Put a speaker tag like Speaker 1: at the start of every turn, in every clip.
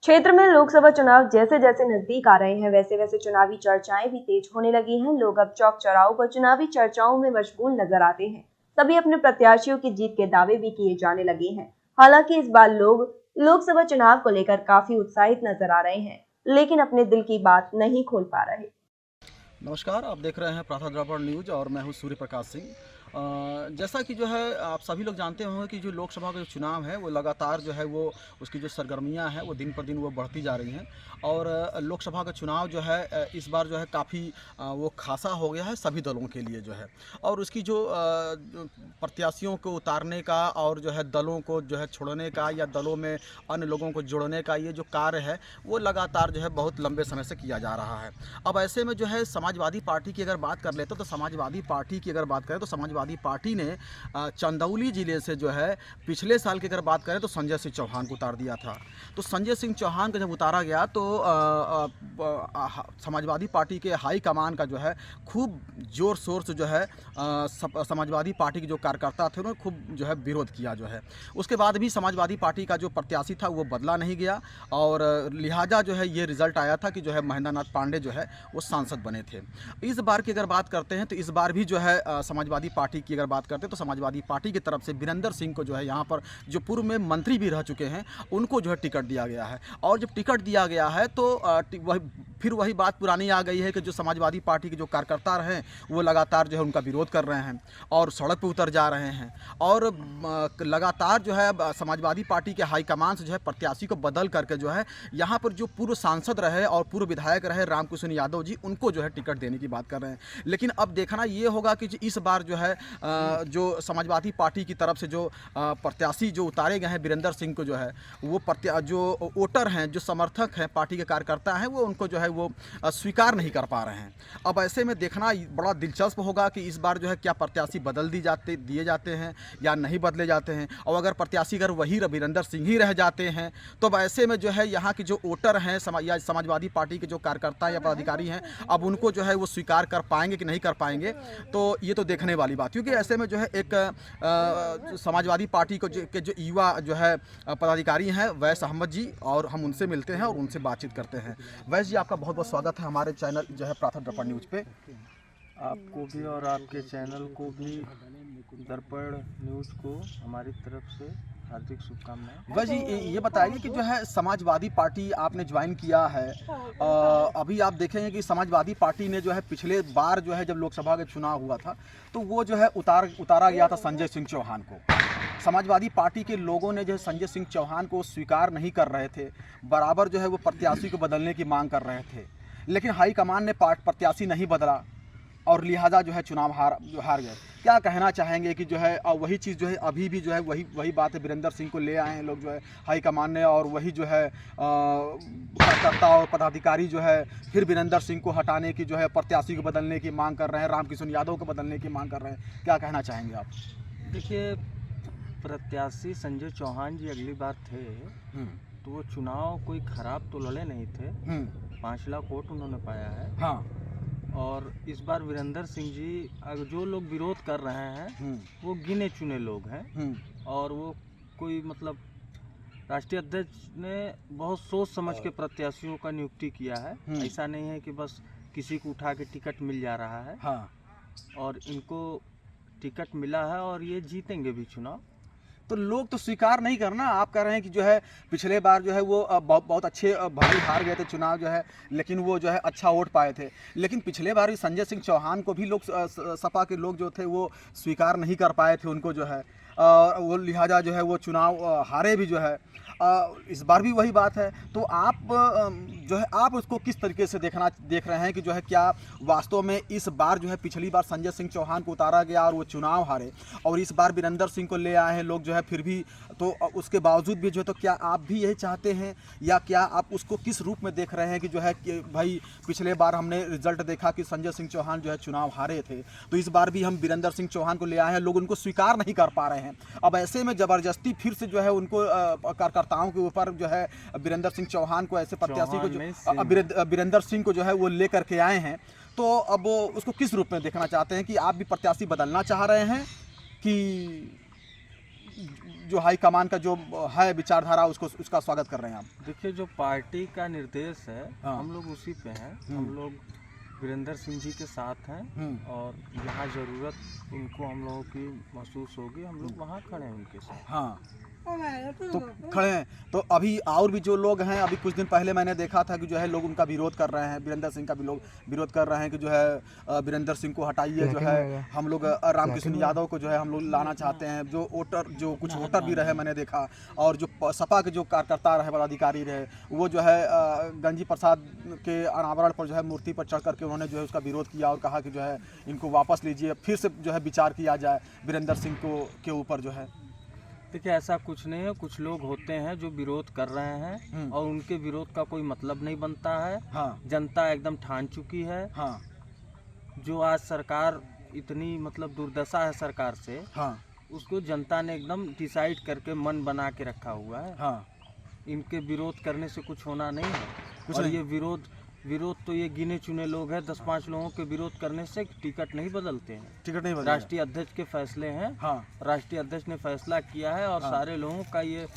Speaker 1: क्षेत्र में लोकसभा चुनाव जैसे जैसे नजदीक आ रहे हैं, वैसे वैसे चुनावी चर्चाएं भी तेज होने लगी हैं। लोग अब चौक चौराहों पर चुनावी चर्चाओं में मशगूल नजर आते हैं। सभी अपने प्रत्याशियों की जीत के दावे भी किए जाने लगे हैं। हालांकि इस बार लोग लोकसभा चुनाव को लेकर काफी उत्साहित नजर आ रहे हैं, लेकिन अपने दिल की बात नहीं खोल पा रहे।
Speaker 2: नमस्कार, आप देख रहे हैं प्रातः दर्पण न्यूज और मैं हूं सूर्य प्रकाश सिंह। जैसा कि जो है आप सभी लोग जानते होंगे कि जो लोकसभा का जो चुनाव है वो लगातार जो है वो उसकी जो सरगर्मियां हैं वो दिन पर दिन वो बढ़ती जा रही हैं। और लोकसभा का चुनाव जो है इस बार जो है काफ़ी वो खासा हो गया है सभी दलों के लिए जो है। और उसकी जो प्रत्याशियों को उतारने का और जो है दलों को जो है छोड़ने का या दलों में अन्य लोगों को जोड़ने का ये जो कार्य है वो लगातार जो है बहुत लंबे समय से किया जा रहा है। अब ऐसे में जो है समाजवादी पार्टी की अगर बात कर लेते तो समाजवादी पार्टी की अगर बात करें तो समाजवादी पार्टी ने चंदौली ज़िले से जो है पिछले साल की अगर बात करें तो संजय सिंह चौहान को उतार दिया था। तो संजय सिंह चौहान को जब उतारा गया तो समाजवादी पार्टी के हाई कमान का जो है खूब ज़ोर शोर से जो है समाजवादी पार्टी के जो कार्यकर्ता थे उन्होंने खूब जो है विरोध किया जो है। उसके बाद भी समाजवादी पार्टी का जो प्रत्याशी था वो बदला नहीं गया और लिहाजा जो है ये रिज़ल्ट आया था कि जो है महेंद्र नाथ पांडे जो है वो सांसद बने थे। इस बार की अगर बात करते हैं तो इस बार भी जो है समाजवादी पार्टी की अगर बात करते हैं तो समाजवादी पार्टी की तरफ से वीरेंद्र सिंह को जो है यहाँ पर जो पूर्व में मंत्री भी रह चुके हैं उनको जो है टिकट दिया गया है। और जब टिकट दिया गया है तो वही बात पुरानी आ गई है कि जो समाजवादी पार्टी के जो कार्यकर्ता हैं वो लगातार जो है उनका विरोध कर रहे हैं और सड़क पर उतर जा रहे हैं। और लगातार जो है समाजवादी पार्टी के हाईकमान से जो है प्रत्याशी को बदल करके जो है यहाँ पर जो पूर्व सांसद रहे और पूर्व विधायक रहे रामकिशन यादव जी उनको जो है टिकट देने की बात कर रहे हैं। लेकिन अब देखना ये होगा कि इस बार जो है जो समाजवादी पार्टी की तरफ से जो प्रत्याशी जो उतारे गए हैं वीरेंद्र सिंह को जो है वो जो वोटर हैं जो समर्थक हैं पार्टी के कार्यकर्ता हैं वो उनको जो है वो स्वीकार नहीं कर पा रहे हैं। अब ऐसे में देखना बड़ा दिलचस्प होगा कि इस बार जो है क्या प्रत्याशी बदल दिए जाते हैं या नहीं बदले जाते हैं। और अगर प्रत्याशी अगर वही वीरेंद्र सिंह ही रह जाते हैं तो अब ऐसे में जो है यहाँ के जो वोटर हैं या समाजवादी पार्टी के जो कार्यकर्ता या पदाधिकारी हैं अब उनको जो है वो स्वीकार कर पाएंगे कि नहीं कर पाएंगे तो ये तो देखने वाली बात। क्योंकि ऐसे में जो है एक समाजवादी पार्टी को के जो युवा जो है पदाधिकारी हैं वैस अहमद जी और हम उनसे मिलते हैं और उनसे बातचीत करते हैं। वैस जी आपका बहुत बहुत स्वागत है हमारे चैनल जो है प्रातः दर्पण न्यूज़ पे।
Speaker 3: आपको भी और आपके चैनल को भी दर्पण न्यूज़ को हमारी तरफ से हार्दिक शुभकामनाएं।
Speaker 2: वैसे ये बताइए कि जो है समाजवादी पार्टी आपने ज्वाइन किया है, अभी आप देखेंगे कि समाजवादी पार्टी ने जो है पिछले बार जो है जब लोकसभा का चुनाव हुआ था तो वो जो है उतारा गया था संजय सिंह चौहान को। समाजवादी पार्टी के लोगों ने जो है संजय सिंह चौहान को स्वीकार नहीं कर रहे थे, बराबर जो है वो प्रत्याशी को बदलने की मांग कर रहे थे। लेकिन हाईकमान ने प्रत्याशी नहीं बदला और लिहाजा जो है चुनाव हार गए। क्या कहना चाहेंगे कि जो है वही चीज़ जो है अभी भी जो है वही बात है, वीरेंद्र सिंह को ले आए हैं लोग जो है हाईकमान ने और वही जो है कार्यकर्ता और पदाधिकारी जो है फिर वीरेंद्र सिंह को हटाने की जो है प्रत्याशी को बदलने की मांग कर रहे हैं, रामकिशन यादव को बदलने की मांग कर रहे हैं। क्या कहना चाहेंगे आप?
Speaker 3: देखिए, प्रत्याशी संजय चौहान जी अगली बार थे तो वो चुनाव कोई खराब तो लड़े नहीं थे, 5 लाख वोट उन्होंने पाया है।
Speaker 2: हाँ।
Speaker 3: और इस बार वीरेंद्र सिंह जी जो लोग विरोध कर रहे हैं वो गिने चुने लोग हैं और वो कोई मतलब राष्ट्रीय अध्यक्ष ने बहुत सोच समझ के प्रत्याशियों का नियुक्ति किया है। ऐसा नहीं है कि बस किसी को उठा के टिकट मिल जा रहा है।
Speaker 2: हाँ।
Speaker 3: और इनको टिकट मिला है और ये जीतेंगे भी चुनाव।
Speaker 2: तो लोग तो स्वीकार नहीं करना, आप कह रहे हैं कि जो है पिछले बार जो है वो बहुत अच्छे भारी हार गए थे चुनाव जो है, लेकिन वो जो है अच्छा वोट पाए थे। लेकिन पिछले बार भी संजय सिंह चौहान को भी लोग सपा के लोग जो थे वो स्वीकार नहीं कर पाए थे उनको जो है, वो लिहाजा जो है वो चुनाव हारे भी जो है। इस बार भी वही बात है। तो आप जो है आप उसको किस तरीके से देख रहे हैं कि जो है क्या वास्तव में इस बार जो है पिछली बार संजय सिंह चौहान को उतारा गया और वो चुनाव हारे और इस बार वीरेंद्र सिंह को ले आए हैं लोग जो है फिर भी, तो उसके बावजूद भी जो है तो क्या आप भी यही चाहते हैं या क्या आप उसको किस रूप में देख रहे हैं कि जो है कि भाई पिछले बार हमने रिजल्ट देखा कि संजय सिंह चौहान जो है चुनाव हारे थे तो इस बार भी हम वीरेंद्र सिंह चौहान को ले आए हैं, लोग उनको स्वीकार नहीं कर पा रहे हैं। अब ऐसे में ज़बरदस्ती फिर से जो है उनको कार्यकर्ताओं के ऊपर जो है वीरेंद्र सिंह चौहान को ऐसे प्रत्याशी को जो वीरेंद्र सिंह को जो है वो लेकर के आए हैं, तो अब उसको किस रूप में देखना चाहते हैं कि आप भी प्रत्याशी बदलना चाह रहे हैं कि जो हाईकमान का जो है विचारधारा उसका स्वागत कर रहे हैं आप?
Speaker 3: देखिए, जो पार्टी का निर्देश है
Speaker 2: हाँ।
Speaker 3: हम लोग उसी पे हैं। हम लोग वीरेंद्र सिंह जी के साथ हैं और जहाँ ज़रूरत उनको हम लोगों की महसूस होगी हम लोग वहाँ खड़े हैं उनके साथ।
Speaker 2: हाँ, तो खड़े हैं। तो अभी और भी जो लोग हैं, अभी कुछ दिन पहले मैंने देखा था कि जो है लोग उनका विरोध कर रहे हैं, वीरेंद्र सिंह का भी लोग विरोध कर रहे हैं कि जो है वीरेंद्र सिंह को हटाइए, जो है हम लोग रामकिशन यादव को जो है हम लोग लाना चाहते हैं। जो कुछ वोटर भी रहे मैंने देखा, और जो सपा के जो कार्यकर्ता रहे, पदाधिकारी रहे, वो जो है गंजी प्रसाद के अनावरण पर जो है मूर्ति पर चढ़ करके उन्होंने जो है उसका विरोध किया और कहा कि जो है इनको वापस लीजिए, फिर से जो है विचार किया जाए वीरेंद्र सिंह के ऊपर जो है।
Speaker 3: देखिए, ऐसा कुछ नहीं है। कुछ लोग होते हैं जो विरोध कर रहे हैं और उनके विरोध का कोई मतलब नहीं बनता है।
Speaker 2: हाँ।
Speaker 3: जनता एकदम ठान चुकी है।
Speaker 2: हाँ।
Speaker 3: जो आज सरकार इतनी मतलब दुर्दशा है सरकार से,
Speaker 2: हाँ।
Speaker 3: उसको जनता ने एकदम डिसाइड करके मन बना के रखा हुआ है।
Speaker 2: हाँ।
Speaker 3: इनके विरोध करने से कुछ होना नहीं है।
Speaker 2: कुछ
Speaker 3: और
Speaker 2: नहीं।
Speaker 3: ये विरोध तो ये गिने चुने लोग हैं। 10-5 लोगों के विरोध करने से टिकट नहीं बदलते हैं।
Speaker 2: टिकट नहीं बदलेगा।
Speaker 3: राष्ट्रीय अध्यक्ष के फैसले हैं।
Speaker 2: हाँ।
Speaker 3: राष्ट्रीय अध्यक्ष ने फैसला किया है और सारे लोगों का ये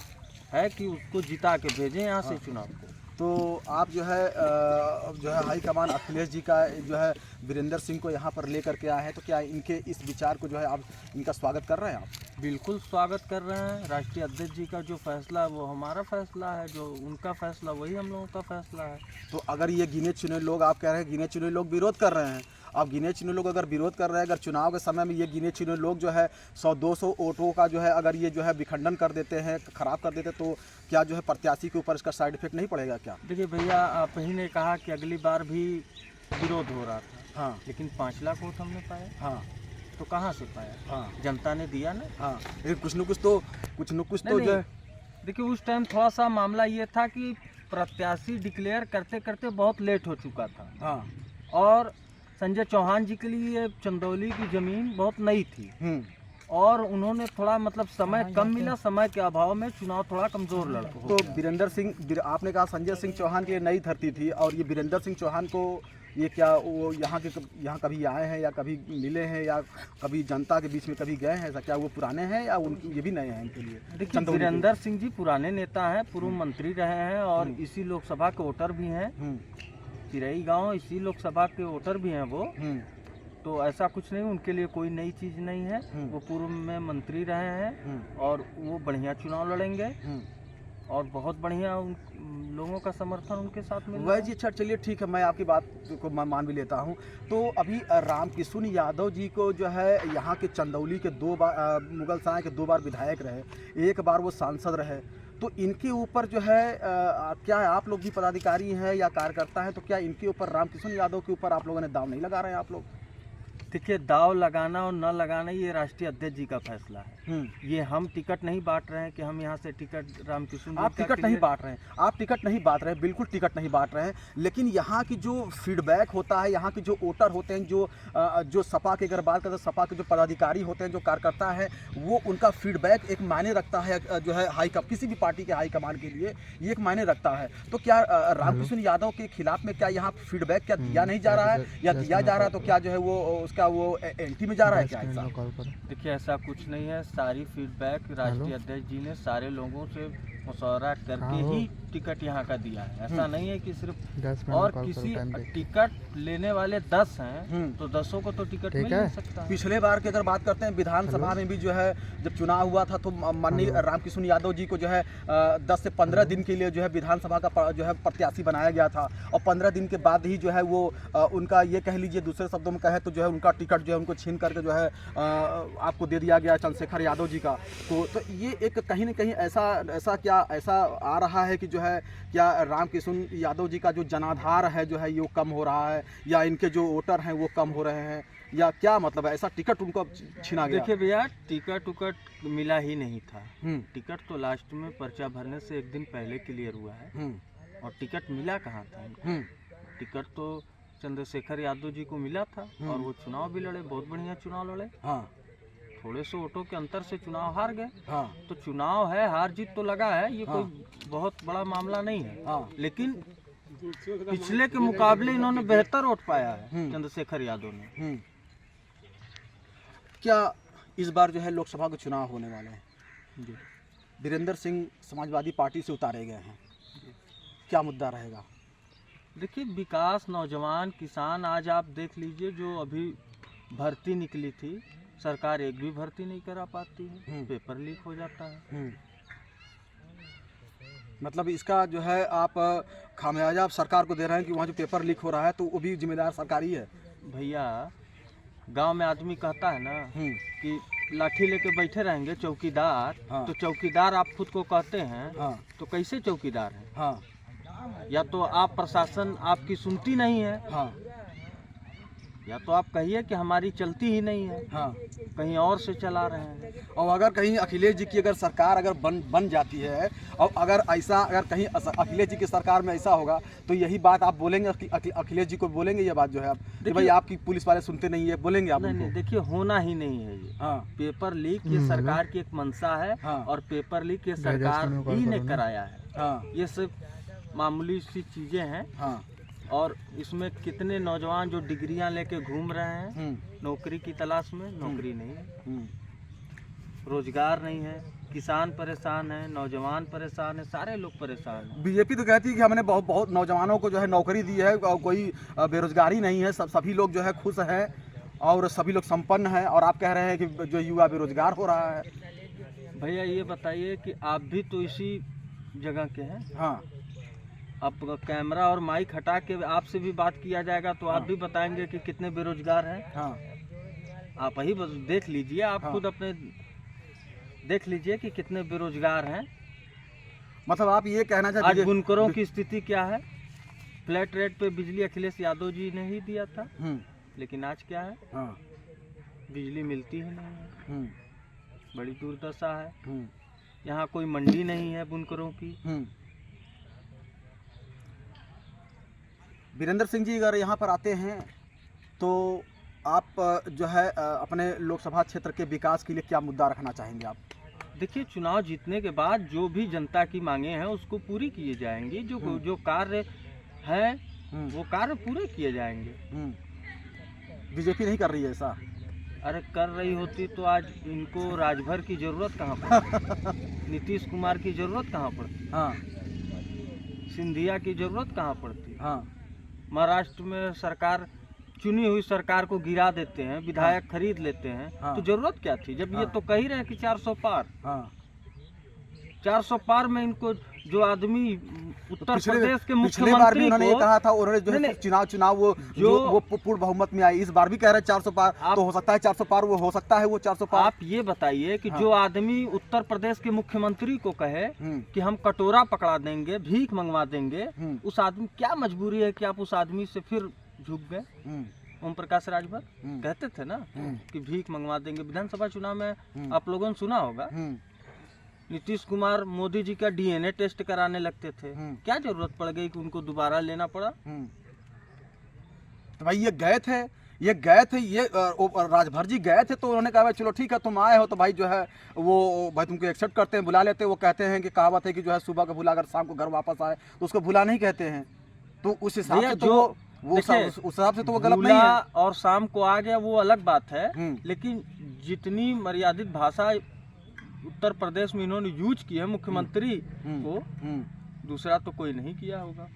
Speaker 3: है कि उसको जिता के भेजें यहाँ से चुनाव को।
Speaker 2: तो आप जो है हाईकमान अखिलेश जी का जो है वीरेंद्र सिंह को यहाँ पर लेकर के आए हैं, तो क्या इनके इस विचार को जो है आप इनका स्वागत कर रहे हैं आप?
Speaker 3: बिल्कुल स्वागत कर रहे हैं। राष्ट्रीय अध्यक्ष जी का जो फैसला है वो हमारा फैसला है, जो उनका फैसला वही हम लोगों का फैसला है।
Speaker 2: तो अगर ये गिने चुने लोग, आप कह रहे हैं गिने चुने लोग विरोध कर रहे हैं, अब गिने चुने लोग अगर विरोध कर रहे हैं, अगर चुनाव के समय में ये गिने चुने लोग जो है 100-200 वोटों का जो है अगर ये जो है विखंडन कर देते हैं, खराब कर देते, तो क्या जो है प्रत्याशी के ऊपर इसका साइड इफेक्ट नहीं पड़ेगा क्या?
Speaker 3: देखिए भैया, आप ही ने कहा कि अगली बार भी विरोध हो रहा था।
Speaker 2: हाँ।
Speaker 3: लेकिन 5 लाख वोट हमने पाया।
Speaker 2: हाँ।
Speaker 3: तो कहाँ से पाया?
Speaker 2: हाँ।
Speaker 3: जनता ने दिया ना।
Speaker 2: हाँ, लेकिन कुछ न कुछ तो जो है।
Speaker 3: देखिए, उस टाइम थोड़ा सा मामला ये था कि प्रत्याशी डिक्लेयर करते करते बहुत लेट हो चुका था।
Speaker 2: हाँ।
Speaker 3: और संजय चौहान जी के लिए चंदौली की ज़मीन बहुत नई थी और उन्होंने थोड़ा मतलब समय कम मिला, समय के अभाव में चुनाव थोड़ा कमज़ोर लड़ा।
Speaker 2: तो वीरेंद्र सिंह, आपने कहा संजय सिंह चौहान के लिए नई धरती थी, और ये वीरेंद्र सिंह चौहान को ये क्या वो यहाँ कभी आए हैं या कभी मिले हैं या कभी जनता के बीच में कभी गए हैं? ऐसा क्या वो पुराने हैं या ये भी नए हैं इनके लिए?
Speaker 3: देखिए, वीरेंद्र सिंह जी पुराने नेता हैं, पूर्व मंत्री रहे हैं और इसी लोकसभा के वोटर भी हैं। चिरई गांव इसी लोकसभा के वोटर भी हैं वो। तो ऐसा कुछ नहीं, उनके लिए कोई नई चीज़ नहीं है। वो पूर्व में मंत्री रहे हैं और वो बढ़िया चुनाव लड़ेंगे और बहुत बढ़िया लोगों का समर्थन उनके साथ मिल रहा है।
Speaker 2: जी, अच्छा, चलिए ठीक है, मैं आपकी बात को मान भी लेता हूँ। तो अभी रामकिशन यादव जी को जो है यहाँ के चंदौली के 2 बार मुगलसराय के 2 बार विधायक रहे, 1 बार वो सांसद रहे, तो इनके ऊपर जो है क्या आप लोग भी पदाधिकारी हैं या कार्यकर्ता हैं, तो क्या इनके ऊपर रामकिशन यादव के ऊपर आप लोगों ने दाव नहीं लगा रहे हैं आप लोग?
Speaker 3: देखिए, दाव लगाना और न लगाना ये राष्ट्रीय अध्यक्ष जी का फैसला है। ये हम टिकट नहीं बांट रहे हैं कि हम यहाँ से टिकट रामकिशन।
Speaker 2: आप टिकट नहीं बांट रहे हैं, आप टिकट नहीं बांट रहे हैं, बिल्कुल टिकट नहीं बांट रहे हैं, लेकिन यहाँ की जो फीडबैक होता है, यहाँ के जो वोटर होते हैं, जो सपा की अगर बात करें तो सपा के जो पदाधिकारी होते हैं, जो कार्यकर्ता हैं, वो उनका फीडबैक एक मायने रखता है जो है किसी भी पार्टी के हाईकमान के लिए ये एक मायने रखता है। तो क्या रामकिशन यादव के खिलाफ में क्या यहाँ फीडबैक क्या दिया नहीं जा रहा है या दिया जा रहा है, तो क्या जो है वो एंटी में जा रहा है क्या ऐसा?
Speaker 3: देखिए, ऐसा कुछ नहीं है। सारी फीडबैक राष्ट्रीय अध्यक्ष जी ने सारे लोगों से मशवरा करके ही टिकट यहाँ का दिया है। ऐसा नहीं है कि सिर्फ और किसी टिकट लेने वाले 10 हैं तो 10 को तो टिकट मिल नहीं सकता।
Speaker 2: पिछले बार की अगर बात करते हैं, विधानसभा में भी जो है जब चुनाव हुआ था तो माननीय रामकिशन यादव जी को जो है 10 से 15 दिन के लिए जो है विधानसभा का जो है प्रत्याशी बनाया गया था, और 15 दिन के बाद ही जो है वो उनका ये कह लीजिए, दूसरे शब्दों में कहे तो जो है उनका टिकट जो है उनको छीन करके जो है आपको दे दिया गया, चंद्रशेखर यादव जी का। तो ये एक कहीं ना कहीं ऐसा आ रहा है कि जो है क्या रामकिशन यादव जी का जो जनाधार है जो है ये कम हो रहा है, या इनके जो वोटर हैं वो कम हो रहे हैं, या क्या मतलब है? ऐसा टिकट उनको छीना गया?
Speaker 3: देखिए भैया, टिकट मिला ही नहीं था। टिकट तो लास्ट में पर्चा भरने से 1 दिन पहले क्लियर हुआ है और टिकट मिला कहाँ था? टिकट तो चंद्रशेखर यादव जी को मिला था और वो चुनाव भी लड़े, बहुत बढ़िया चुनाव लड़े। थोड़े से वोटों के अंतर से चुनाव हार गए। तो चुनाव है, हार जीत तो लगा है, ये कोई बहुत बड़ा मामला नहीं है। लेकिन पिछले के मुकाबले इन्होंने बेहतर वोट पाया है चंद्रशेखर यादव ने।
Speaker 2: क्या इस बार जो है लोकसभा के चुनाव होने वाले हैं?
Speaker 3: जी,
Speaker 2: वीरेंद्र सिंह समाजवादी पार्टी से उतारे गए हैं, क्या मुद्दा रहेगा?
Speaker 3: देखिए, विकास, नौजवान, किसान, आज आप देख लीजिए जो अभी भर्ती निकली थी, सरकार एक भी भर्ती नहीं करा पाती है, पेपर लीक हो जाता है।
Speaker 2: मतलब इसका जो है आप खामियाजा आप सरकार को दे रहे हैं कि वहाँ जो पेपर लीक हो रहा है तो वो भी जिम्मेदार सरकार ही है।
Speaker 3: भैया, गांव में आदमी कहता है ना कि लाठी लेके बैठे रहेंगे चौकीदार,
Speaker 2: हाँ।
Speaker 3: तो चौकीदार आप खुद को कहते हैं,
Speaker 2: हाँ।
Speaker 3: तो कैसे चौकीदार हैं?
Speaker 2: हाँ।
Speaker 3: या तो आप प्रशासन आपकी सुनती नहीं है,
Speaker 2: हाँ।
Speaker 3: या तो आप कहिए कि हमारी चलती ही नहीं है,
Speaker 2: हाँ।
Speaker 3: कहीं और से चला रहे हैं।
Speaker 2: और अगर कहीं अखिलेश जी की अगर सरकार अगर बन जाती है और अगर कहीं अखिलेश जी की सरकार में ऐसा होगा तो यही बात आप बोलेंगे, अखिलेश जी को बोलेंगे ये बात जो है आप कि भाई आपकी पुलिस वाले सुनते नहीं है, बोलेंगे आप?
Speaker 3: नहीं, देखिए, होना ही नहीं है ये।
Speaker 2: हाँ।
Speaker 3: पेपर लीक ये सरकार की एक मंशा है।
Speaker 2: हाँ।
Speaker 3: और पेपर लीक ये सरकार ही ने कराया है।
Speaker 2: हाँ।
Speaker 3: ये सिर्फ मामूली सी चीजें हैं।
Speaker 2: हाँ।
Speaker 3: और इसमें कितने नौजवान जो डिग्रियां लेके घूम रहे हैं नौकरी की तलाश में, नौकरी नहीं है, रोजगार नहीं है, किसान परेशान है, नौजवान परेशान है, सारे लोग परेशान हैं।
Speaker 2: बीजेपी तो कहती है कि हमने बहुत नौजवानों को जो है नौकरी दी है और कोई बेरोजगारी नहीं है, सभी लोग जो है खुश हैं और सभी लोग संपन्न हैं, और आप कह रहे हैं कि जो युवा बेरोजगार हो रहा है।
Speaker 3: भैया, ये बताइए कि आप भी तो इसी जगह के हैं।
Speaker 2: हाँ।
Speaker 3: अब कैमरा और माइक हटा के आपसे भी बात किया जाएगा तो आप भी बताएंगे कि कितने बेरोजगार हैं।
Speaker 2: हाँ।
Speaker 3: आप ही देख लीजिए, आप खुद अपने देख लीजिए कि कितने बेरोजगार हैं।
Speaker 2: मतलब आप ये कहना चाहते
Speaker 3: आज बुनकरों की स्थिति क्या है? फ्लैट रेट पे बिजली अखिलेश यादव जी ने ही दिया था, लेकिन आज क्या है?
Speaker 2: हाँ।
Speaker 3: बिजली मिलती ही नहीं है, बड़ी दुर्दशा है। यहाँ कोई मंडी नहीं है बुनकरों की।
Speaker 2: वीरेंद्र सिंह जी अगर यहाँ पर आते हैं तो आप जो है अपने लोकसभा क्षेत्र के विकास के लिए क्या मुद्दा रखना चाहेंगे आप?
Speaker 3: देखिए, चुनाव जीतने के बाद जो भी जनता की मांगे हैं उसको पूरी किए जाएंगी। जो कार्य है वो कार्य पूरे किए जाएंगे।
Speaker 2: बीजेपी नहीं कर रही है ऐसा?
Speaker 3: अरे, कर रही होती तो आज इनको राजभर की जरूरत कहाँ पड़ती? नीतीश कुमार की जरूरत कहाँ पड़ती?
Speaker 2: हाँ।
Speaker 3: सिंधिया की जरूरत कहाँ पड़ती?
Speaker 2: हाँ।
Speaker 3: महाराष्ट्र में सरकार, चुनी हुई सरकार को गिरा देते हैं, विधायक खरीद लेते हैं।
Speaker 2: हाँ।
Speaker 3: तो जरूरत क्या थी जब ये तो कह ही रहे हैं कि 400 पार।
Speaker 2: हाँ।
Speaker 3: 400 पार में इनको जो आदमी उत्तर प्रदेश के
Speaker 2: पिछले बार भी उन्होंने ये कहा था, उन्होंने जो चुनाव वो पूर्ण बहुमत में आई, इस बार भी कह रहे हैं 400 पार। तो हो सकता है 400 पार, वो हो सकता है वो 400 पार।
Speaker 3: आप ये बताइए कि जो आदमी उत्तर प्रदेश के मुख्यमंत्री को कहे कि हम कटोरा पकड़ा देंगे, भीख मंगवा देंगे, उस आदमी क्या मजबूरी है कि आप उस आदमी से फिर झुक गए? ओम प्रकाश राजभर कहते थे ना कि भीख मंगवा देंगे। विधानसभा चुनाव में आप लोगों ने सुना होगा, नीतीश कुमार मोदी जी का डीएनए टेस्ट कराने लगते थे। क्या जरूरत पड़ गई कि उनको दोबारा लेना पड़ा?
Speaker 2: तो भाई ये गए थे ये राजभर जी गए थे तो उन्होंने कहा भाई चलो ठीक है तुम आए हो तो भाई जो है वो भाई तुमको एक्सेप्ट करते हैं, बुला लेते हैं। वो कहते हैं कि कहावत है कि जो है सुबह को भुला अगर शाम को घर वापस आए तो उसको भुला नहीं कहते हैं। तो उस हिसाब से तो उस हिसाब से तो वो गलत नहीं है।
Speaker 3: और शाम को आ गया वो अलग बात है, लेकिन जितनी मर्यादित भाषा उत्तर प्रदेश में इन्होंने यूज की है मुख्यमंत्री को, दूसरा तो कोई नहीं किया होगा।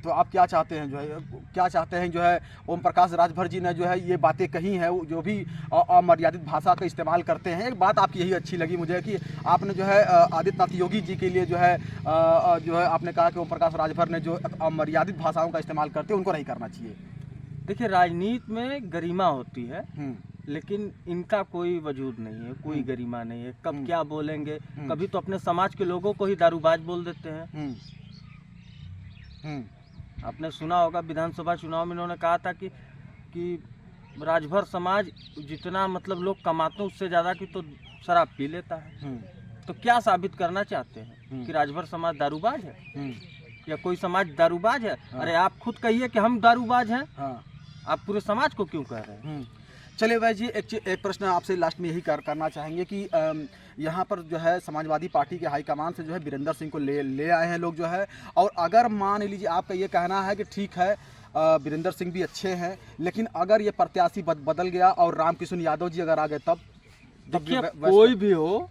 Speaker 2: तो आप क्या चाहते हैं जो है ओम प्रकाश राजभर जी ने जो है ये बातें कही हैं, जो भी अमर्यादित भाषा का इस्तेमाल करते हैं। एक बात आपकी यही अच्छी लगी मुझे कि आपने जो है आदित्यनाथ योगी जी के लिए जो है आपने कहा कि ओम प्रकाश राजभर ने जो अमर्यादित भाषाओं का इस्तेमाल करते हैं उनको नहीं करना चाहिए।
Speaker 3: देखिए, राजनीति में गरिमा होती है, लेकिन इनका कोई वजूद नहीं है, कोई गरिमा नहीं है। कब क्या बोलेंगे? कभी तो अपने समाज के लोगों को ही दारूबाज बोल देते हैं। आपने सुना होगा विधानसभा चुनाव में इन्होंने कहा था कि राजभर समाज जितना मतलब लोग कमाते हैं उससे ज़्यादा की तो शराब पी लेता है। तो क्या साबित करना चाहते हैं कि राजभर समाज दारूबाज है या कोई समाज दारूबाज है? अरे, आप खुद कहिए कि हम दारूबाज हैं। आप पूरे समाज को क्यों कह रहे हैं?
Speaker 2: चलिए भाई जी, एक प्रश्न आपसे लास्ट में यही करना चाहेंगे कि यहाँ पर जो है समाजवादी पार्टी के हाईकमान से जो है वीरेंद्र सिंह को ले आए हैं लोग जो है, और अगर मान लीजिए आपका ये कहना है कि ठीक है वीरेंद्र सिंह भी अच्छे हैं, लेकिन अगर ये प्रत्याशी बदल गया और रामकिशन यादव जी अगर आ गए तब?
Speaker 3: देखिए, कोई भी हो,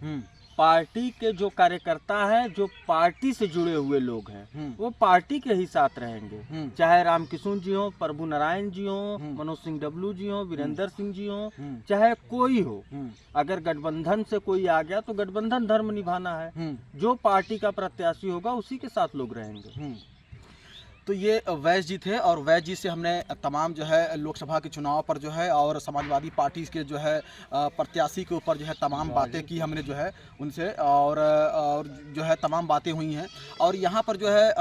Speaker 3: पार्टी के जो कार्यकर्ता हैं, जो पार्टी से जुड़े हुए लोग हैं, वो पार्टी के ही साथ रहेंगे। चाहे रामकिशुन जी हो, प्रभु नारायण जी हो, मनोज सिंह डब्लू जी हो, वीरेंद्र सिंह जी हो, चाहे कोई हो, अगर गठबंधन से कोई आ गया तो गठबंधन धर्म निभाना है। जो पार्टी का प्रत्याशी होगा उसी के साथ लोग रहेंगे।
Speaker 2: तो ये वैस जी थे, और वैस जी से हमने तमाम जो है लोकसभा के चुनाव पर जो है और समाजवादी पार्टी के जो है प्रत्याशी के ऊपर जो है तमाम बातें की हमने जो है उनसे, और जो है तमाम बातें हुई हैं। और यहाँ पर जो है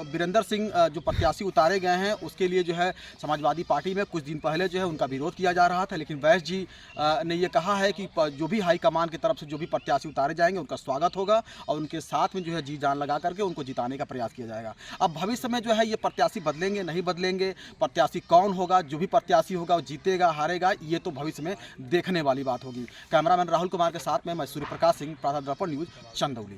Speaker 2: वीरेंद्र सिंह जो प्रत्याशी उतारे गए हैं उसके लिए जो है समाजवादी पार्टी में कुछ दिन पहले जो है उनका विरोध किया जा रहा था, लेकिन वैस जी ने ये कहा है कि जो भी हाईकमान की तरफ से जो भी प्रत्याशी उतारे जाएंगे उनका स्वागत होगा और उनके साथ में जो है जी जान लगा करके उनको जिताने का प्रयास किया जाएगा। अब भविष्य में जो है ये प्रत्याशी बदलेंगे नहीं बदलेंगे, प्रत्याशी कौन होगा, जो भी प्रत्याशी होगा वो जीतेगा हारेगा, ये तो भविष्य में देखने वाली बात होगी। कैमरामैन राहुल कुमार के साथ में मैं सूर्य प्रकाश सिंह, प्रातः दर्पण न्यूज़, चंदौली।